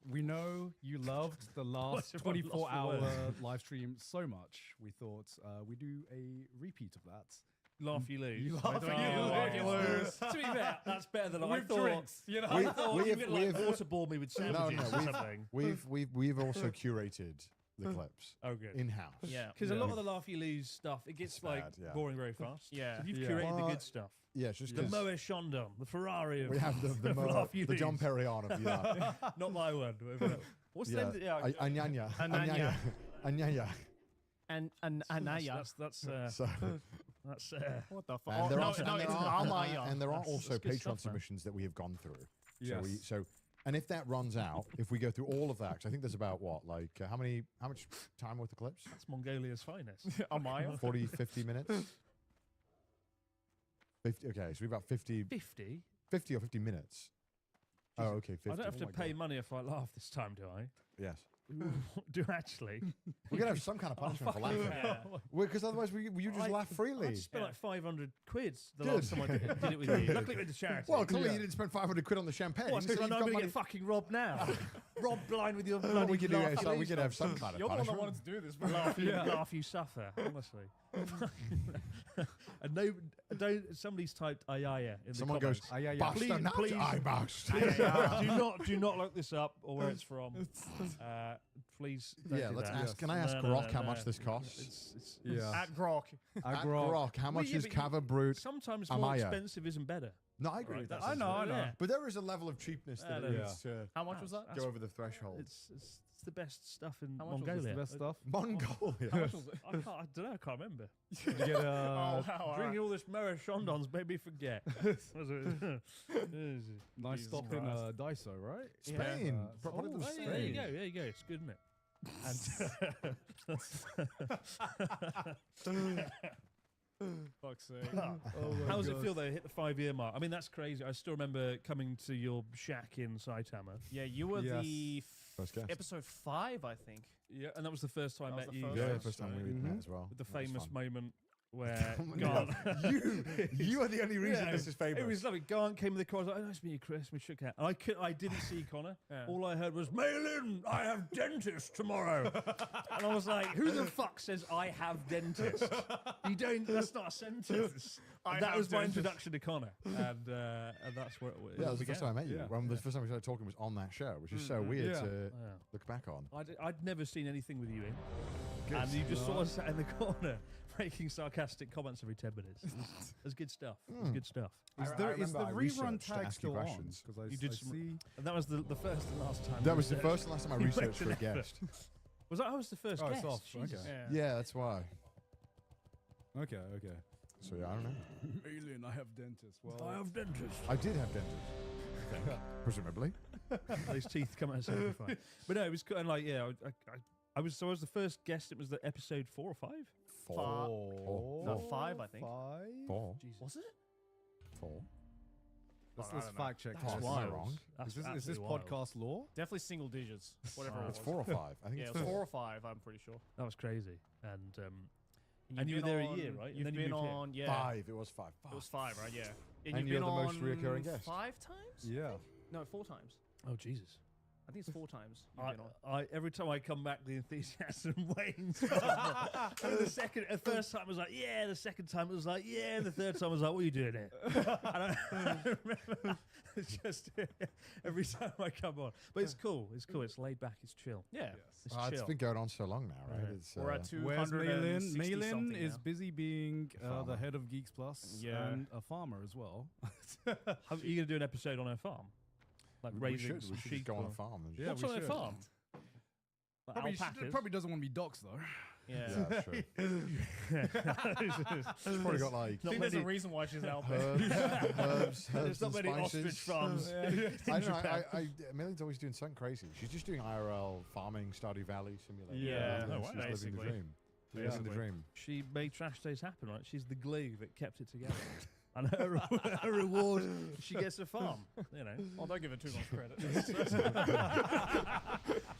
[SPEAKER 10] we know you loved the last
[SPEAKER 9] Everyone lost
[SPEAKER 10] 24-hour
[SPEAKER 9] for words.
[SPEAKER 10] live stream so much. We thought we do a repeat of that.
[SPEAKER 9] laugh you lose.
[SPEAKER 10] You laugh,
[SPEAKER 9] Oh,
[SPEAKER 10] you lose.
[SPEAKER 9] To be fair, that's better than I
[SPEAKER 10] With
[SPEAKER 9] thought.
[SPEAKER 10] drinks, you know.
[SPEAKER 9] I thought
[SPEAKER 7] we
[SPEAKER 9] you
[SPEAKER 7] have-
[SPEAKER 9] could
[SPEAKER 7] we
[SPEAKER 9] like
[SPEAKER 7] have-
[SPEAKER 9] waterboard me with sandwiches or something.
[SPEAKER 7] we've also curated the clips
[SPEAKER 9] Oh, good.
[SPEAKER 7] in house.
[SPEAKER 8] Yeah.
[SPEAKER 9] Because a lot of the laugh you lose stuff, it gets
[SPEAKER 7] It's
[SPEAKER 9] like
[SPEAKER 7] bad, yeah.
[SPEAKER 9] boring very fast.
[SPEAKER 8] Yeah.
[SPEAKER 9] So you've
[SPEAKER 10] Yeah.
[SPEAKER 9] curated the
[SPEAKER 7] Well,
[SPEAKER 9] good stuff.
[SPEAKER 7] Yeah, it's just
[SPEAKER 9] The
[SPEAKER 7] 'cause
[SPEAKER 9] Moe Shondon, the Ferrari of
[SPEAKER 7] we have the
[SPEAKER 9] laugh you
[SPEAKER 7] the John
[SPEAKER 9] lose.
[SPEAKER 7] Perignon of the
[SPEAKER 9] Not my one. What's the name?
[SPEAKER 7] yeah. Anyanya.
[SPEAKER 8] Anyanya.
[SPEAKER 7] Anyanya.
[SPEAKER 8] And Anaya.
[SPEAKER 9] That's
[SPEAKER 7] So,
[SPEAKER 8] What the fuck?
[SPEAKER 7] and
[SPEAKER 8] Oh,
[SPEAKER 7] there
[SPEAKER 8] no,
[SPEAKER 7] are,
[SPEAKER 8] no,
[SPEAKER 7] and
[SPEAKER 8] it's
[SPEAKER 7] there are,
[SPEAKER 8] Amaya.
[SPEAKER 7] and there are
[SPEAKER 9] That's
[SPEAKER 7] also
[SPEAKER 9] good
[SPEAKER 7] Patreon
[SPEAKER 9] stuff, man.
[SPEAKER 7] submissions that we have gone through.
[SPEAKER 10] Yes.
[SPEAKER 7] And if that runs out, if we go through all of that, 'cause I think there's about what, like how much time worth of clips?
[SPEAKER 9] That's Mongolia's finest.
[SPEAKER 8] Amaya.
[SPEAKER 7] 40, 50 minutes. 50. Okay, so we've got 50
[SPEAKER 9] 50?
[SPEAKER 7] or 50 minutes. Oh, okay, 50.
[SPEAKER 9] I don't have to
[SPEAKER 7] Oh my
[SPEAKER 9] pay
[SPEAKER 7] God.
[SPEAKER 9] money if I laugh this time, do I?
[SPEAKER 7] Yes.
[SPEAKER 9] Do actually?
[SPEAKER 7] We're gonna have some kind of punishment for laughing.
[SPEAKER 9] Yeah.
[SPEAKER 7] Because otherwise, you just laugh freely.
[SPEAKER 9] I spent like 500 quid the
[SPEAKER 7] Good.
[SPEAKER 9] last time I did it with you. Luckily, it went to charity.
[SPEAKER 7] Well, clearly you didn't spend 500 quid on the champagne.
[SPEAKER 9] What,
[SPEAKER 7] so
[SPEAKER 9] because I
[SPEAKER 7] you've
[SPEAKER 9] know I'm
[SPEAKER 7] got
[SPEAKER 9] going to
[SPEAKER 7] money.
[SPEAKER 9] get fucking robbed now. Robbed blind with your
[SPEAKER 7] Well,
[SPEAKER 9] bloody
[SPEAKER 7] we could do
[SPEAKER 9] laugh
[SPEAKER 7] so
[SPEAKER 9] you
[SPEAKER 7] we could
[SPEAKER 9] lose
[SPEAKER 7] have some
[SPEAKER 9] stuff.
[SPEAKER 7] kind of
[SPEAKER 8] You're the one that
[SPEAKER 7] punishment.
[SPEAKER 8] wanted to do this, but
[SPEAKER 9] Laugh you suffer, honestly. And no, don't. Somebody's typed ayaya in
[SPEAKER 7] Someone
[SPEAKER 9] the
[SPEAKER 7] goes,
[SPEAKER 9] comments.
[SPEAKER 7] Basta,
[SPEAKER 9] Please-
[SPEAKER 7] not
[SPEAKER 9] please-
[SPEAKER 7] I bust.
[SPEAKER 9] do not look this up or where it's from. Please. Don't
[SPEAKER 7] Yeah,
[SPEAKER 9] do
[SPEAKER 7] let's
[SPEAKER 9] that.
[SPEAKER 7] ask. Can I ask Grok how much this costs?
[SPEAKER 9] It's
[SPEAKER 10] Yeah.
[SPEAKER 8] at Grok.
[SPEAKER 7] At Grok, how much
[SPEAKER 9] yeah,
[SPEAKER 7] is
[SPEAKER 9] but
[SPEAKER 7] Cava Brute?
[SPEAKER 9] Sometimes more
[SPEAKER 7] Amaya?
[SPEAKER 9] expensive isn't better.
[SPEAKER 7] No, I agree
[SPEAKER 9] Right,
[SPEAKER 7] with that.
[SPEAKER 9] that's-
[SPEAKER 10] I know.
[SPEAKER 9] Yeah.
[SPEAKER 7] But there is a level of cheapness that
[SPEAKER 9] Yeah.
[SPEAKER 7] needs to
[SPEAKER 8] How much was that?
[SPEAKER 9] That's-
[SPEAKER 7] go over the threshold.
[SPEAKER 9] It's the best stuff in
[SPEAKER 8] How much was this?
[SPEAKER 9] Mongolia.
[SPEAKER 10] The best stuff.
[SPEAKER 7] Mongolia.
[SPEAKER 8] How much was it?
[SPEAKER 9] I don't know. I can't remember.
[SPEAKER 10] Did you get
[SPEAKER 8] Oh, wow.
[SPEAKER 9] Drinking all this Mara Shondons made me forget.
[SPEAKER 10] nice
[SPEAKER 9] Jesus
[SPEAKER 10] stop in
[SPEAKER 9] Christ.
[SPEAKER 10] Daiso, right?
[SPEAKER 7] Spain.
[SPEAKER 8] Yeah.
[SPEAKER 7] Probably the
[SPEAKER 10] Oh,
[SPEAKER 9] Hey,
[SPEAKER 7] Spain.
[SPEAKER 9] there you go. There you go. It's good, isn't it?
[SPEAKER 8] Fuck's sake.
[SPEAKER 9] How does it feel though? Hit the 5-year mark. I mean, that's crazy. I still remember coming to your shack in Saitama.
[SPEAKER 8] Yeah, you were
[SPEAKER 10] Yes.
[SPEAKER 8] the
[SPEAKER 7] First guest.
[SPEAKER 8] episode 5, I think.
[SPEAKER 9] Yeah, and that was the first time I
[SPEAKER 8] That was
[SPEAKER 9] met
[SPEAKER 8] the
[SPEAKER 9] you.
[SPEAKER 8] first
[SPEAKER 7] Yeah,
[SPEAKER 8] one.
[SPEAKER 7] first time we met as well.
[SPEAKER 9] With the
[SPEAKER 7] That was
[SPEAKER 9] famous
[SPEAKER 7] fun.
[SPEAKER 9] moment where
[SPEAKER 7] Oh my
[SPEAKER 9] Garnt.
[SPEAKER 7] God. you are the only reason
[SPEAKER 9] Yeah,
[SPEAKER 7] this is famous.
[SPEAKER 9] It was lovely. Garnt came in the car. I was like, "Oh, nice to meet you, Chris." We shook hands. And I didn't see Connor.
[SPEAKER 8] Yeah.
[SPEAKER 9] All I heard was, "Mail in. I have dentist tomorrow." And I was like, "Who the fuck says I have dentist? You don't. That's not a sentence."
[SPEAKER 8] I
[SPEAKER 9] That
[SPEAKER 8] have
[SPEAKER 9] was my
[SPEAKER 8] dentist.
[SPEAKER 9] introduction to Connor, and that's where it
[SPEAKER 7] Yeah, that was the first time I met you.
[SPEAKER 10] Yeah.
[SPEAKER 7] When the first time we started talking was on that show, which is so weird
[SPEAKER 10] Yeah.
[SPEAKER 7] to
[SPEAKER 9] Yeah.
[SPEAKER 7] look back on.
[SPEAKER 9] I'd never seen anything with you in.
[SPEAKER 7] Good.
[SPEAKER 9] And you just sort of sat in the corner making sarcastic comments every 10 minutes. It's good stuff. It's good stuff.
[SPEAKER 10] Is
[SPEAKER 7] I
[SPEAKER 10] the
[SPEAKER 7] remember I
[SPEAKER 10] rerun
[SPEAKER 7] researched to
[SPEAKER 10] tag
[SPEAKER 7] ask you
[SPEAKER 10] still on?
[SPEAKER 7] questions.
[SPEAKER 10] Because
[SPEAKER 9] You did some-
[SPEAKER 10] see.
[SPEAKER 9] And that was the first and last time.
[SPEAKER 7] That
[SPEAKER 9] we
[SPEAKER 7] was the
[SPEAKER 9] researched.
[SPEAKER 7] first and last time I
[SPEAKER 9] You
[SPEAKER 7] researched
[SPEAKER 9] made
[SPEAKER 7] for a
[SPEAKER 9] an
[SPEAKER 7] guest.
[SPEAKER 9] Was that I was the first
[SPEAKER 10] Oh, it's
[SPEAKER 9] guest?
[SPEAKER 10] off,
[SPEAKER 9] Jesus.
[SPEAKER 10] okay.
[SPEAKER 7] Yeah, that's why.
[SPEAKER 10] Okay.
[SPEAKER 7] So yeah, I don't know.
[SPEAKER 10] Alien, I have dentist. Well,
[SPEAKER 9] I have dentist.
[SPEAKER 7] I did have dentist. Presumably.
[SPEAKER 9] His teeth come out so fine. But no, it was kind of like, yeah, I was the first guest. It was the episode 4 or 5.
[SPEAKER 7] Four.
[SPEAKER 8] No, 5, I think.
[SPEAKER 10] 5.
[SPEAKER 7] 4.
[SPEAKER 8] Was it?
[SPEAKER 7] 4.
[SPEAKER 10] Let's
[SPEAKER 8] I don't know.
[SPEAKER 10] fact check.
[SPEAKER 9] That's
[SPEAKER 10] this.
[SPEAKER 9] wild.
[SPEAKER 7] wrong?
[SPEAKER 9] That's
[SPEAKER 10] Is this
[SPEAKER 9] absolutely wild.
[SPEAKER 10] podcast law?
[SPEAKER 8] Definitely single digits. Whatever it
[SPEAKER 7] It's
[SPEAKER 8] was.
[SPEAKER 7] 4 or 5. I think
[SPEAKER 8] Yeah,
[SPEAKER 7] it's
[SPEAKER 8] it was
[SPEAKER 7] 4.
[SPEAKER 8] 4 or 5, I'm pretty sure.
[SPEAKER 9] That was crazy. And
[SPEAKER 8] And
[SPEAKER 9] you were there a year, right? And
[SPEAKER 8] You've
[SPEAKER 9] then you
[SPEAKER 8] been
[SPEAKER 9] moved here.
[SPEAKER 8] on, yeah.
[SPEAKER 7] 5. It was 5.
[SPEAKER 8] It was 5, right? Yeah.
[SPEAKER 7] And
[SPEAKER 8] you've
[SPEAKER 7] you're
[SPEAKER 8] been
[SPEAKER 7] the most
[SPEAKER 8] on
[SPEAKER 7] reoccurring guest.
[SPEAKER 8] 5 times?
[SPEAKER 10] Yeah.
[SPEAKER 8] No, 4 times.
[SPEAKER 9] Oh Jesus!
[SPEAKER 8] I think it's 4 times you've been on.
[SPEAKER 9] Every time I come back, the enthusiasm wanes. And the first time I was like, yeah. The second time it was like, yeah. And the third time I was like, what are you doing here? And I remember it's just every time I come on. But it's cool. It's cool. It's laid back. It's chill.
[SPEAKER 8] Yeah.
[SPEAKER 9] It's
[SPEAKER 7] It's
[SPEAKER 9] chill.
[SPEAKER 7] been going on so long now, right?
[SPEAKER 9] Yeah.
[SPEAKER 7] It's,
[SPEAKER 8] We're at
[SPEAKER 10] Whereas
[SPEAKER 8] 260
[SPEAKER 10] Malin
[SPEAKER 8] something
[SPEAKER 10] is
[SPEAKER 8] now.
[SPEAKER 10] busy being the
[SPEAKER 7] farmer.
[SPEAKER 10] head of Geeks Plus
[SPEAKER 8] Yeah.
[SPEAKER 10] and a farmer as well.
[SPEAKER 9] Are you going to do an episode on her farm? Like
[SPEAKER 7] we
[SPEAKER 9] raising
[SPEAKER 7] should
[SPEAKER 9] some
[SPEAKER 7] just
[SPEAKER 9] sheep
[SPEAKER 7] go on
[SPEAKER 9] or-
[SPEAKER 7] a farm. And
[SPEAKER 10] Yeah,
[SPEAKER 9] What's
[SPEAKER 10] we
[SPEAKER 9] on her
[SPEAKER 10] should.
[SPEAKER 9] farm? Like alpacas?
[SPEAKER 10] Probably doesn't want to be doxxed though.
[SPEAKER 8] Yeah.
[SPEAKER 7] Yeah, that's true. She's probably got like
[SPEAKER 8] I think there's a reason why she's out there.
[SPEAKER 7] herbs,
[SPEAKER 9] There's not
[SPEAKER 7] and
[SPEAKER 9] many
[SPEAKER 7] spices.
[SPEAKER 9] ostrich farms.
[SPEAKER 7] I don't know. Millie's always doing something crazy. She's just doing IRL farming, Stardew Valley simulator.
[SPEAKER 8] Yeah.
[SPEAKER 7] And
[SPEAKER 8] Oh, wow.
[SPEAKER 7] she's living the
[SPEAKER 8] Basically.
[SPEAKER 7] dream. Living the
[SPEAKER 8] Basically.
[SPEAKER 7] dream.
[SPEAKER 9] She made Trash Days happen, right? She's the glue that kept it together. And her reward, she gets a farm. You know.
[SPEAKER 8] Oh, don't give her too much credit.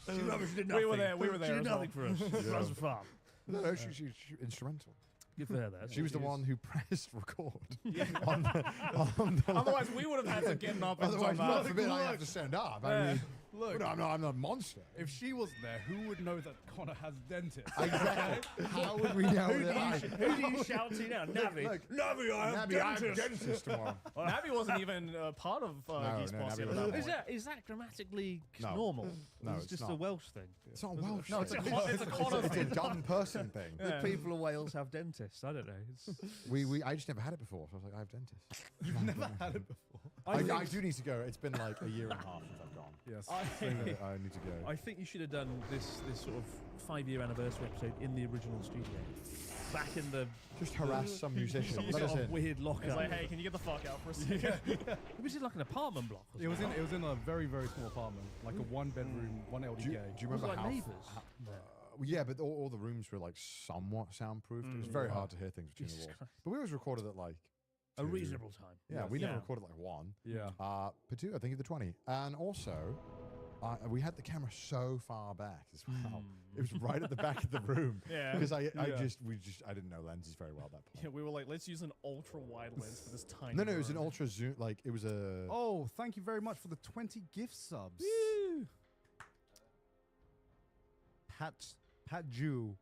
[SPEAKER 9] She did nothing.
[SPEAKER 8] We were there. We were there.
[SPEAKER 9] She did
[SPEAKER 8] as well.
[SPEAKER 9] nothing for us. She runs a farm.
[SPEAKER 7] No, she's instrumental.
[SPEAKER 9] Good for her, there.
[SPEAKER 7] She was the one who pressed record. on the
[SPEAKER 8] Otherwise, we would have had to get up and
[SPEAKER 7] Otherwise,
[SPEAKER 8] done
[SPEAKER 7] God
[SPEAKER 8] that.
[SPEAKER 7] forbid I have to stand up. I mean,
[SPEAKER 10] Look,
[SPEAKER 7] no, I'm not a monster.
[SPEAKER 10] if she wasn't there, who would know that Connor has dentist?
[SPEAKER 7] Exactly. How would we know that?
[SPEAKER 9] Who do you shout to now? Navi.
[SPEAKER 7] Look,
[SPEAKER 9] Navi, I have
[SPEAKER 7] Nabby, I have
[SPEAKER 9] dentist.
[SPEAKER 7] dentist tomorrow.
[SPEAKER 8] Nabby wasn't even part of Geeks
[SPEAKER 7] no,
[SPEAKER 8] Plus
[SPEAKER 7] Nabby
[SPEAKER 8] yet at
[SPEAKER 7] wasn't.
[SPEAKER 8] that point.
[SPEAKER 9] Is that grammatically
[SPEAKER 7] No.
[SPEAKER 9] normal?
[SPEAKER 7] No,
[SPEAKER 9] it's
[SPEAKER 7] it's
[SPEAKER 9] just a
[SPEAKER 7] not.
[SPEAKER 9] Welsh thing.
[SPEAKER 7] It's not Welsh.
[SPEAKER 8] No, it's a
[SPEAKER 7] thing.
[SPEAKER 8] it's a Connor
[SPEAKER 7] It's a
[SPEAKER 8] thing.
[SPEAKER 7] dumb person thing.
[SPEAKER 8] Yeah.
[SPEAKER 9] The people of Wales have dentists. I don't know. It's,
[SPEAKER 7] I just never had it before, so I was like, I have dentist.
[SPEAKER 10] You've never had it before.
[SPEAKER 7] I do need to go. It's been like a year and a half since I've gone.
[SPEAKER 10] Yes.
[SPEAKER 7] So I need to go.
[SPEAKER 9] I think you should have done this sort of 5-year anniversary episode in the original studio. Back in the
[SPEAKER 7] Just harass some musician.
[SPEAKER 9] some
[SPEAKER 7] Let
[SPEAKER 9] sort
[SPEAKER 7] us
[SPEAKER 9] of
[SPEAKER 7] in.
[SPEAKER 9] weird locker.
[SPEAKER 8] It's like, hey, can you get the fuck out for a second?
[SPEAKER 9] It was in like an apartment block.
[SPEAKER 10] It was in a very, very small apartment, like a 1-bedroom, 1 LDK.
[SPEAKER 7] Do you
[SPEAKER 9] It was
[SPEAKER 7] remember
[SPEAKER 9] like
[SPEAKER 7] how?
[SPEAKER 9] neighbours.
[SPEAKER 7] Yeah, but all the rooms were like somewhat soundproofed. It was very hard to hear things between
[SPEAKER 9] Jesus
[SPEAKER 7] the walls.
[SPEAKER 9] Christ.
[SPEAKER 7] But we always recorded at like
[SPEAKER 9] A
[SPEAKER 7] 2.
[SPEAKER 9] reasonable time.
[SPEAKER 7] Yeah,
[SPEAKER 10] Yes.
[SPEAKER 7] we never
[SPEAKER 8] Yeah.
[SPEAKER 7] recorded like 1.
[SPEAKER 10] Yeah.
[SPEAKER 7] But 2, I think, at the 20. And also, we had the camera so far back as well. It was right at the back of the room.
[SPEAKER 8] Yeah.
[SPEAKER 7] Because I
[SPEAKER 10] Yeah.
[SPEAKER 7] didn't know lenses very well at that
[SPEAKER 8] Yeah,
[SPEAKER 7] point.
[SPEAKER 8] we were like, let's use an ultra wide lens for this tiny.
[SPEAKER 7] No, it was an
[SPEAKER 8] room.
[SPEAKER 7] ultra zoom. Like it was a.
[SPEAKER 10] Oh, thank you very much for the 20 gift subs. Pat Jew.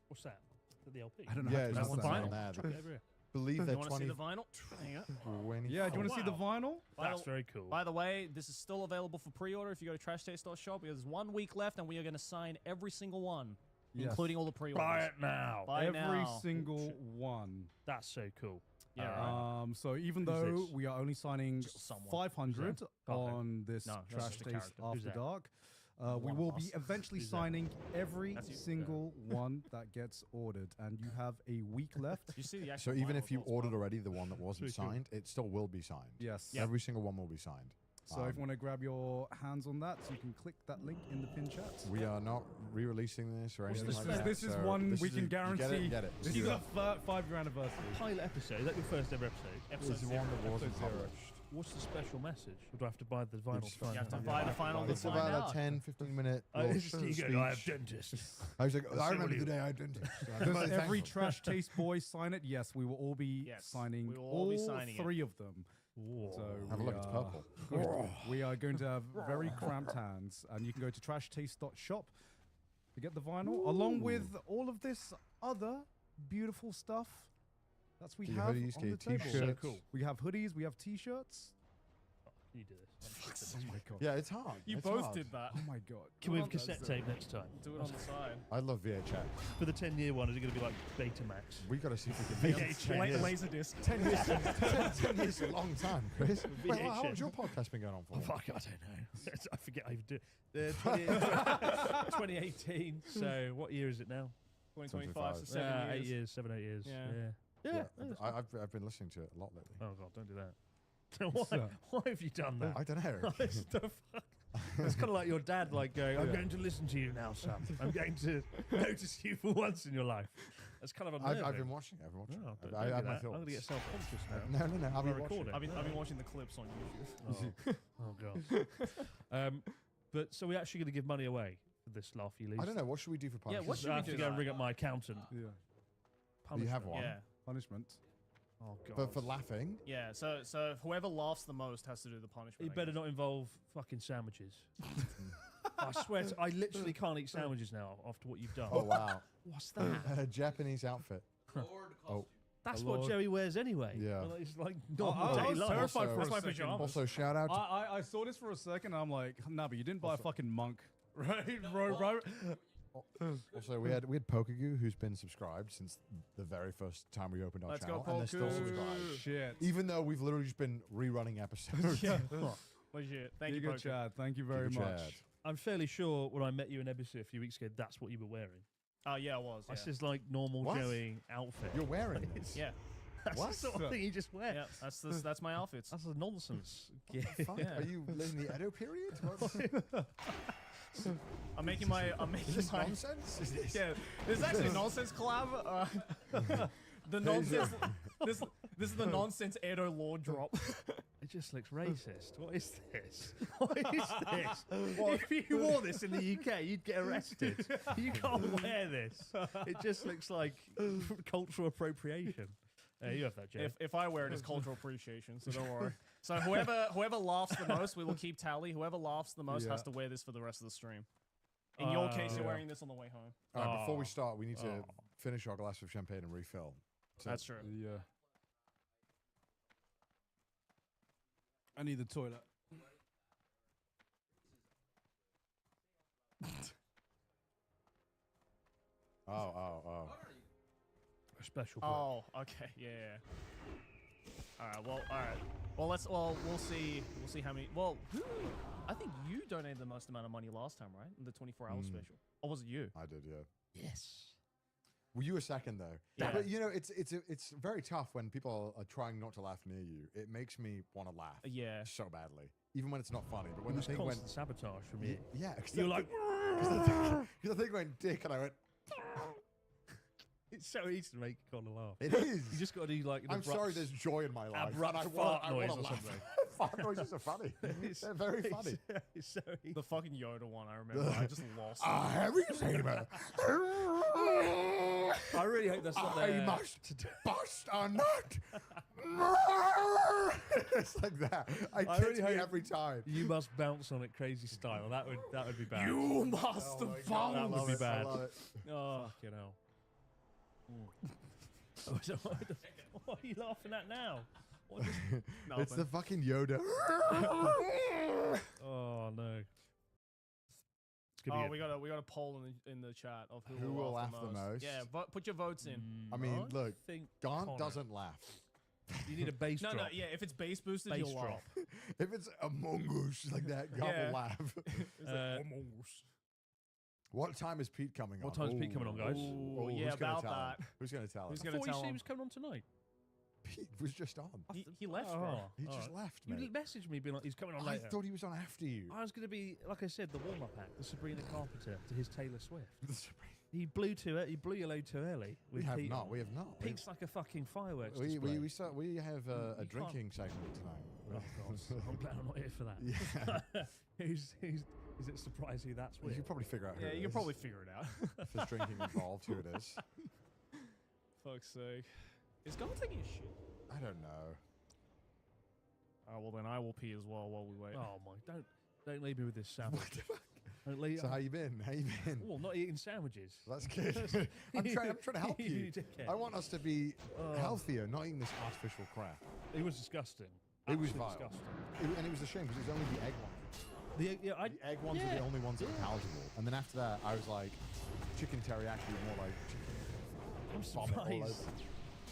[SPEAKER 9] What's that? Is that the LP?
[SPEAKER 10] I don't know.
[SPEAKER 7] Yeah,
[SPEAKER 10] how to
[SPEAKER 7] it's
[SPEAKER 8] that
[SPEAKER 10] pronounce
[SPEAKER 8] one
[SPEAKER 10] that.
[SPEAKER 8] vinyl?
[SPEAKER 7] there.
[SPEAKER 9] Chuck it over here.
[SPEAKER 7] Believe
[SPEAKER 8] You
[SPEAKER 7] they're
[SPEAKER 8] want to see
[SPEAKER 7] 20.
[SPEAKER 8] the vinyl? Hang on.
[SPEAKER 7] 20.
[SPEAKER 10] Yeah, do you want to see the
[SPEAKER 8] wow.
[SPEAKER 10] vinyl?
[SPEAKER 9] That's very cool.
[SPEAKER 8] By the way, this is still available for pre-order if you go to trashtaste.shop. There's 1 week left, and we are going to sign every single one,
[SPEAKER 10] Yes.
[SPEAKER 8] including all the pre-orders.
[SPEAKER 9] Buy it now.
[SPEAKER 8] Buy
[SPEAKER 10] Every
[SPEAKER 8] now.
[SPEAKER 10] single one.
[SPEAKER 9] That's so cool.
[SPEAKER 8] Yeah, right.
[SPEAKER 10] So even
[SPEAKER 9] Who's
[SPEAKER 10] though
[SPEAKER 9] this?
[SPEAKER 10] we are only signing
[SPEAKER 8] Just someone.
[SPEAKER 10] 500
[SPEAKER 9] Okay.
[SPEAKER 10] on this
[SPEAKER 8] No, that's
[SPEAKER 10] Trash
[SPEAKER 8] just a
[SPEAKER 10] Taste
[SPEAKER 8] character.
[SPEAKER 9] Who's
[SPEAKER 10] After
[SPEAKER 9] that?
[SPEAKER 10] Dark, we
[SPEAKER 8] One
[SPEAKER 10] will
[SPEAKER 8] of
[SPEAKER 10] be
[SPEAKER 8] us.
[SPEAKER 10] eventually
[SPEAKER 9] Who's that?
[SPEAKER 10] signing every
[SPEAKER 8] That's you.
[SPEAKER 10] single one that gets ordered, and you have a week left.
[SPEAKER 8] You see the
[SPEAKER 7] So
[SPEAKER 8] actual
[SPEAKER 7] even
[SPEAKER 8] vinyl
[SPEAKER 7] if you
[SPEAKER 8] as well.
[SPEAKER 7] ordered already the one that wasn't
[SPEAKER 9] Very cool.
[SPEAKER 7] signed, it still will be signed.
[SPEAKER 10] Yes.
[SPEAKER 7] Every single one will be signed.
[SPEAKER 10] So if you want to grab your hands on that, so you can click that link in the pin chat.
[SPEAKER 7] We are not re-releasing this or anything
[SPEAKER 10] This
[SPEAKER 7] like
[SPEAKER 10] is,
[SPEAKER 7] that.
[SPEAKER 10] this is
[SPEAKER 7] so
[SPEAKER 10] one
[SPEAKER 7] this
[SPEAKER 10] we
[SPEAKER 7] is
[SPEAKER 10] can
[SPEAKER 7] you get it,
[SPEAKER 10] guarantee.
[SPEAKER 7] you get it.
[SPEAKER 10] This is a 5-year anniversary.
[SPEAKER 9] Pilot episode. Is that your first ever episode?
[SPEAKER 7] This is the one that wasn't
[SPEAKER 10] Episode 0.
[SPEAKER 7] published.
[SPEAKER 9] What's the special message? Or do I have to buy the vinyl?
[SPEAKER 7] Just-
[SPEAKER 9] to find
[SPEAKER 8] You have to
[SPEAKER 9] out?
[SPEAKER 8] buy the final to
[SPEAKER 7] It's
[SPEAKER 8] find
[SPEAKER 7] about
[SPEAKER 8] out.
[SPEAKER 7] a 10-15 minute
[SPEAKER 9] Oh,
[SPEAKER 7] little
[SPEAKER 9] it's just you go, I have
[SPEAKER 7] speech.
[SPEAKER 9] dentist.
[SPEAKER 7] I was like, I
[SPEAKER 9] So
[SPEAKER 7] remember
[SPEAKER 9] will
[SPEAKER 7] the
[SPEAKER 9] you.
[SPEAKER 7] day I had dentist.
[SPEAKER 10] Does every Trash Taste boy sign it? Yes, we will all be
[SPEAKER 8] Yes,
[SPEAKER 10] signing
[SPEAKER 8] we will all be signing it.
[SPEAKER 10] 3 of them. So
[SPEAKER 7] Have a look, it's purple.
[SPEAKER 10] we are going to have very cramped hands, and you can go to trashtaste.shop to get the vinyl, along with all of this other beautiful stuff that we
[SPEAKER 7] Get your
[SPEAKER 10] have
[SPEAKER 7] hoodies,
[SPEAKER 10] on
[SPEAKER 7] get
[SPEAKER 10] the
[SPEAKER 7] your
[SPEAKER 10] table.
[SPEAKER 7] t-shirts.
[SPEAKER 9] cool.
[SPEAKER 10] We have hoodies, we have t-shirts.
[SPEAKER 9] Can you do this?
[SPEAKER 10] Oh my god.
[SPEAKER 7] Yeah, it's hard.
[SPEAKER 8] You
[SPEAKER 7] It's
[SPEAKER 8] both
[SPEAKER 7] hard.
[SPEAKER 8] did that.
[SPEAKER 10] Oh my god.
[SPEAKER 9] Can we have
[SPEAKER 8] on
[SPEAKER 9] cassette
[SPEAKER 8] those,
[SPEAKER 9] tape next time?
[SPEAKER 8] Do it on the side.
[SPEAKER 7] I love VHS.
[SPEAKER 9] For the 10-year one, is it going to be like Betamax?
[SPEAKER 7] We got to see if we can make it 10 years.
[SPEAKER 8] Laser disc.
[SPEAKER 7] 10 years. 10 years is a long time, Chris. Wait, how
[SPEAKER 9] VHS.
[SPEAKER 7] long's your podcast been going on for?
[SPEAKER 9] Oh, fuck, I don't know. I forget I even do. 2018. So what year is it now?
[SPEAKER 8] 2025, so 7
[SPEAKER 7] 7
[SPEAKER 8] years.
[SPEAKER 9] 8 years, 7, 8 years.
[SPEAKER 8] Yeah.
[SPEAKER 9] Yeah.
[SPEAKER 7] I've been listening to it a lot lately.
[SPEAKER 9] Oh god, don't do that. Why have you done that?
[SPEAKER 7] I don't know.
[SPEAKER 9] It's the fuck. It's kind of like your dad, like going, "I'm going to listen to you now, son. I'm going to notice you for once in your life." That's kind of unnerving.
[SPEAKER 7] I've been watching. I've been watching.
[SPEAKER 9] Oh, don't
[SPEAKER 7] I
[SPEAKER 9] do
[SPEAKER 7] have
[SPEAKER 9] that.
[SPEAKER 7] my
[SPEAKER 9] I'm
[SPEAKER 7] thoughts.
[SPEAKER 9] going to get self-conscious now.
[SPEAKER 7] No. I'll be
[SPEAKER 9] Am I
[SPEAKER 7] watching.
[SPEAKER 9] recording?
[SPEAKER 8] I've been watching the clips on YouTube.
[SPEAKER 9] Oh god. But so we're actually going to give money away for this laugh you leave.
[SPEAKER 7] I don't know. What should we do for
[SPEAKER 8] Yeah,
[SPEAKER 7] punishment?
[SPEAKER 8] what should
[SPEAKER 9] I
[SPEAKER 8] we
[SPEAKER 9] have
[SPEAKER 8] do
[SPEAKER 9] to go and
[SPEAKER 8] that?
[SPEAKER 9] ring up my accountant.
[SPEAKER 10] Yeah.
[SPEAKER 7] You have
[SPEAKER 9] Punishment.
[SPEAKER 7] one.
[SPEAKER 8] Yeah.
[SPEAKER 10] Punishment.
[SPEAKER 9] Oh god.
[SPEAKER 7] For laughing.
[SPEAKER 8] Yeah, so whoever laughs the most has to do the punishment.
[SPEAKER 9] It
[SPEAKER 8] I
[SPEAKER 9] better
[SPEAKER 8] guess.
[SPEAKER 9] not involve fucking sandwiches. I swear, I literally can't eat sandwiches now after what you've done.
[SPEAKER 7] Oh wow.
[SPEAKER 9] What's that?
[SPEAKER 7] A Japanese outfit. Oh.
[SPEAKER 9] That's
[SPEAKER 10] The
[SPEAKER 9] what
[SPEAKER 10] Lord.
[SPEAKER 9] Joey wears anyway.
[SPEAKER 7] Yeah.
[SPEAKER 9] Well, it's like
[SPEAKER 10] I
[SPEAKER 9] normal
[SPEAKER 10] was
[SPEAKER 9] day life.
[SPEAKER 10] terrified for
[SPEAKER 8] That's
[SPEAKER 10] a
[SPEAKER 8] my
[SPEAKER 10] second.
[SPEAKER 8] pajamas.
[SPEAKER 7] Also, shout out.
[SPEAKER 10] I saw this for a second and I'm like, nah, but you didn't buy a fucking monk. Right, bro.
[SPEAKER 7] Also, we had Pokegoo, who's been subscribed since the very first time we opened our
[SPEAKER 8] Let's go,
[SPEAKER 7] channel, and they're still
[SPEAKER 8] Poku.
[SPEAKER 7] subscribed,
[SPEAKER 10] Shit.
[SPEAKER 7] even though we've literally just been rerunning episodes.
[SPEAKER 8] Yeah. Legit. Thank you,
[SPEAKER 10] Giga
[SPEAKER 8] Poku.
[SPEAKER 10] Chad, thank you very
[SPEAKER 7] Giga
[SPEAKER 10] much.
[SPEAKER 7] Chad.
[SPEAKER 9] I'm fairly sure when I met you in Embassy a few weeks ago, that's what you were wearing.
[SPEAKER 8] Oh yeah, it was. Yeah.
[SPEAKER 9] That's his like normal
[SPEAKER 7] What?
[SPEAKER 9] Joey outfit.
[SPEAKER 7] You're wearing this.
[SPEAKER 8] Yeah.
[SPEAKER 9] That's
[SPEAKER 7] What?
[SPEAKER 9] the sort of thing you just wear.
[SPEAKER 8] Yeah. That's my outfits.
[SPEAKER 9] That's a nonsense. Yeah.
[SPEAKER 7] Fuck,
[SPEAKER 8] Yeah.
[SPEAKER 7] Are you living the Edo period? What?
[SPEAKER 8] I'm making my.
[SPEAKER 7] Is this nonsense? Is this?
[SPEAKER 8] Yeah. This is actually a nonsense collab. The nonsense. this is the nonsense Edo lore drop.
[SPEAKER 9] It just looks racist. What is this? What is this? If you wore this in the UK, you'd get arrested. You can't wear this. It just looks like cultural appropriation. You have that, Jay.
[SPEAKER 8] If I wear it, it's cultural appreciation. So don't worry. So whoever laughs the most, we will keep tally. Whoever laughs the most has to wear this for the rest of the stream. In your case, you're
[SPEAKER 10] yeah.
[SPEAKER 8] wearing this on the way home.
[SPEAKER 7] All right, before we
[SPEAKER 9] Oh.
[SPEAKER 7] start, we need to finish our glass of champagne and refill. So
[SPEAKER 8] That's true.
[SPEAKER 10] Yeah. I need the toilet.
[SPEAKER 7] Oh.
[SPEAKER 9] A special. perk.
[SPEAKER 8] Oh, okay, yeah. All right. Well, we'll see. We'll see how many. Well, I think you donated the most amount of money last time, right? In the 24-hour special. Or was it you?
[SPEAKER 7] I did, yeah.
[SPEAKER 9] Yes.
[SPEAKER 7] Were you a second though?
[SPEAKER 8] Yeah.
[SPEAKER 7] But you know, it's very tough when people are trying not to laugh near you. It makes me want to laugh.
[SPEAKER 8] Yeah.
[SPEAKER 7] So badly, even when it's not funny. But when
[SPEAKER 9] It
[SPEAKER 7] the
[SPEAKER 9] was
[SPEAKER 7] thing went,
[SPEAKER 9] constant sabotage from you.
[SPEAKER 7] yeah,
[SPEAKER 9] You're like,
[SPEAKER 7] because the thing went dick, and I went.
[SPEAKER 9] it's so easy to make Connor laugh.
[SPEAKER 7] It is.
[SPEAKER 9] You just got to do like an
[SPEAKER 7] I'm
[SPEAKER 9] abrupt
[SPEAKER 7] sorry, there's joy in my life.
[SPEAKER 9] abrupt
[SPEAKER 7] and
[SPEAKER 9] fart
[SPEAKER 7] I
[SPEAKER 9] noise
[SPEAKER 7] wanna
[SPEAKER 9] or
[SPEAKER 7] laugh.
[SPEAKER 9] something.
[SPEAKER 7] Fart noises are funny. They're very funny.
[SPEAKER 9] It's so easy.
[SPEAKER 8] The fucking Yoda one, I remember. I just lost.
[SPEAKER 7] A heavy saber.
[SPEAKER 9] I really hope that's not
[SPEAKER 7] I
[SPEAKER 9] there.
[SPEAKER 7] must bust a nut. It's like that.
[SPEAKER 9] I
[SPEAKER 7] I
[SPEAKER 9] really
[SPEAKER 7] really me
[SPEAKER 9] hope-
[SPEAKER 7] every time.
[SPEAKER 9] You must bounce on it crazy style. That would be bad.
[SPEAKER 8] You must
[SPEAKER 7] Oh my
[SPEAKER 8] have
[SPEAKER 7] God, I
[SPEAKER 9] That would
[SPEAKER 7] love
[SPEAKER 9] be
[SPEAKER 7] it,
[SPEAKER 9] bad.
[SPEAKER 7] I love it.
[SPEAKER 8] Oh,
[SPEAKER 9] Fucking hell. What are you laughing at now? What just-
[SPEAKER 7] It's the fucking Yoda.
[SPEAKER 9] oh no. It's gonna
[SPEAKER 8] Oh,
[SPEAKER 9] be
[SPEAKER 8] we got a poll in the chat of
[SPEAKER 7] Who will laugh the
[SPEAKER 8] the
[SPEAKER 7] most?
[SPEAKER 8] Yeah, put your votes in.
[SPEAKER 7] I mean,
[SPEAKER 9] I
[SPEAKER 7] look,
[SPEAKER 9] think
[SPEAKER 7] Gaunt
[SPEAKER 9] Connor.
[SPEAKER 7] doesn't laugh.
[SPEAKER 9] You need a bass
[SPEAKER 8] No,
[SPEAKER 9] drop.
[SPEAKER 8] no, yeah. If it's bass boosted,
[SPEAKER 9] Bass
[SPEAKER 8] you'll
[SPEAKER 9] drop.
[SPEAKER 8] laugh.
[SPEAKER 7] If it's Among Us like that, God
[SPEAKER 8] Yeah.
[SPEAKER 7] will laugh.
[SPEAKER 8] It's like,
[SPEAKER 9] Uh,
[SPEAKER 7] What time is Pete coming on?
[SPEAKER 9] What time's Pete coming on, guys?
[SPEAKER 8] Ooh,
[SPEAKER 7] Who's
[SPEAKER 8] yeah,
[SPEAKER 7] gonna
[SPEAKER 8] about
[SPEAKER 7] tell him?
[SPEAKER 8] that.
[SPEAKER 7] Who's going to tell
[SPEAKER 8] Who's
[SPEAKER 7] him?
[SPEAKER 8] gonna
[SPEAKER 9] I thought you
[SPEAKER 8] tell
[SPEAKER 9] said he
[SPEAKER 8] him?
[SPEAKER 9] was coming on tonight.
[SPEAKER 7] Pete was just on.
[SPEAKER 8] He left, bro.
[SPEAKER 9] Oh,
[SPEAKER 7] He
[SPEAKER 9] all
[SPEAKER 7] just
[SPEAKER 9] right.
[SPEAKER 7] left,
[SPEAKER 9] You
[SPEAKER 7] mate.
[SPEAKER 9] messaged me being like, he's coming on
[SPEAKER 7] I
[SPEAKER 9] later.
[SPEAKER 7] thought he was on after you.
[SPEAKER 9] I was going to be, like I said, the warm-up act, the Sabrina Carpenter to his Taylor Swift. He blew your load too early.
[SPEAKER 7] We
[SPEAKER 9] with
[SPEAKER 7] have
[SPEAKER 9] Pete
[SPEAKER 7] not.
[SPEAKER 9] on.
[SPEAKER 7] We have not.
[SPEAKER 9] Pete's like a fucking fireworks
[SPEAKER 7] We
[SPEAKER 9] display.
[SPEAKER 7] we have a
[SPEAKER 9] can't-
[SPEAKER 7] drinking segment tonight.
[SPEAKER 9] Oh, God. I'm glad I'm not here for that.
[SPEAKER 7] Yeah.
[SPEAKER 9] Is it surprising who that's
[SPEAKER 7] You
[SPEAKER 9] with?
[SPEAKER 7] can probably figure out who
[SPEAKER 8] Yeah,
[SPEAKER 7] it
[SPEAKER 8] you can
[SPEAKER 7] is.
[SPEAKER 8] probably figure it out.
[SPEAKER 7] If there's drinking involved, who it is.
[SPEAKER 8] Fuck's sake. Is Gunn taking a shit?
[SPEAKER 7] I don't know.
[SPEAKER 8] Oh, well then I will pee as well while we wait.
[SPEAKER 9] Oh my! Don't leave me with this sandwich. Don't leave.
[SPEAKER 7] So how you been? How you been?
[SPEAKER 9] Well, not eating sandwiches.
[SPEAKER 7] That's good. I'm trying to help you.
[SPEAKER 9] dickhead.
[SPEAKER 7] I want us to be healthier, not eating this artificial crap.
[SPEAKER 9] It was disgusting.
[SPEAKER 7] It was
[SPEAKER 9] Absolutely
[SPEAKER 7] vile.
[SPEAKER 9] disgusting.
[SPEAKER 7] And it was a shame because it was only the egg one.
[SPEAKER 9] The
[SPEAKER 7] The egg ones were the only ones that were palatable. And then after that, I was like, chicken teriyaki was more like chicken.
[SPEAKER 9] I'm
[SPEAKER 7] vomit all over.
[SPEAKER 9] surprised.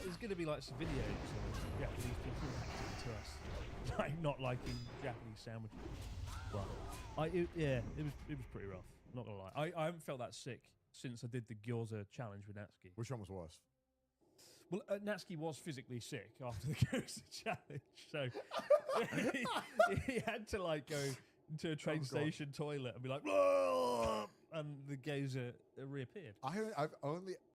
[SPEAKER 9] There's going to be like some videos of Japanese people reacting to us, like not liking Japanese sandwiches. But it was pretty rough. Not gonna lie, I haven't felt that sick since I did the gyoza challenge with Natsuki.
[SPEAKER 7] Which one was worse?
[SPEAKER 9] Well, Natsuki was physically sick after the gyoza challenge, so he had to like go into a train station toilet and be like, "Whoa!" and the gyoza reappeared.
[SPEAKER 7] I've only